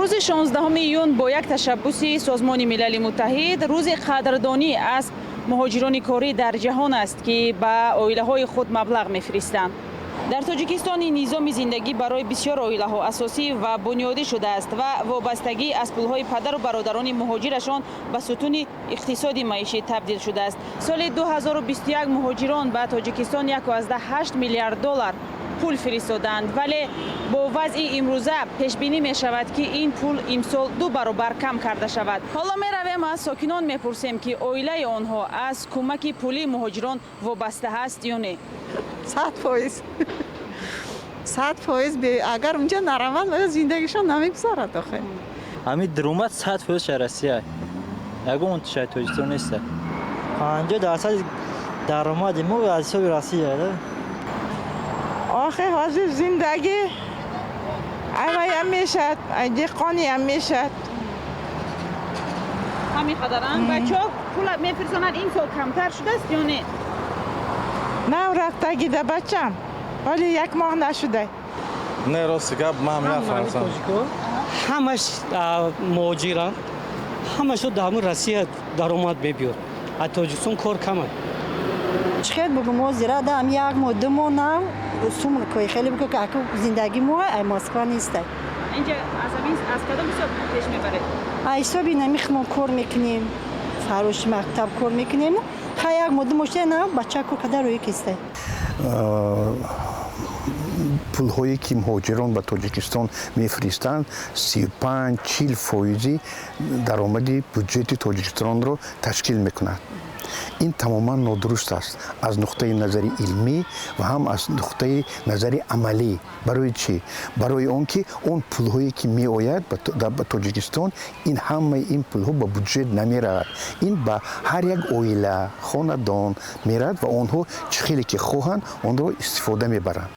روز 16 ایون با یک تشبوس سازمان ملل متحد روز قدردانی از مهاجران کاری در جهان است که به عائله‌های خود مبلغ می‌فرستند. در تاجیکستان نظام زندگی برای بسیار عائله‌ها اساسی و بنیادی شده است و وابستگی از پول‌های پدر و برادران مهاجرشان به ستون اقتصادی معیشی تبدیل شده است. سال 2021 مهاجران به تاجیکستان 1.8 میلیارد دلار پول فرستادند، ولی با وضع امروزه پیش بینی می شود که این پول امسال 2 برابر کم کرده شود. حالا می رویم از ساکنان میپرسیم که عائله آنها از کمک پولی مهاجران وابسته است یا نه. 100%. 100% اگر اونجا نروند زندگیشون نمیگذارد. آخه همین درآمد 100% شرسیه. اگه اون شاید توجیستان نیست. 50% درآمد ما از حساب راسیه. آخه حاضر زندگی اولی هم میشد، دهقانی هم میشد. همین قدرن بچه‌ها پول میفرستند این سال کمتر شده است یا نه؟ نه رفتگی ده بچم ولی یک ماه نشده. نه راستی که ما هم نفرستم. همش مهاجران همشو در روسیه درآمد میبیاد. از تاجیکستان کار کمه. چقدر بگم ما زیرا دام یک ماه دو ماه نه سوم کوی خیلی بگم که زندگی ما مسکو نیسته. اینجا از کدام حساب پیش میبره؟ حسابی نمیخوام کار میکنیم، فروش مکتب کار میکنیم. خیلی یک ماه دو ماه نه بچه کو کدر روی کیسته. پول‌هایی که مهاجران به تاجیکستان میفرستند 35-40% درآمد بودجه تاجیکستان را تشکیل میکند. این تماما نادرست است از نقطه نظر علمی و هم از نقطه نظر عملی. برای چی؟ برای آنکه اون پول‌هایی که می آید به تاجیکستان این همه این پول‌ها به بودجه نمی رود. این به هر یک عائله خاندان می رود و آنها چه خیلی که خواهند آن را استفاده می برند.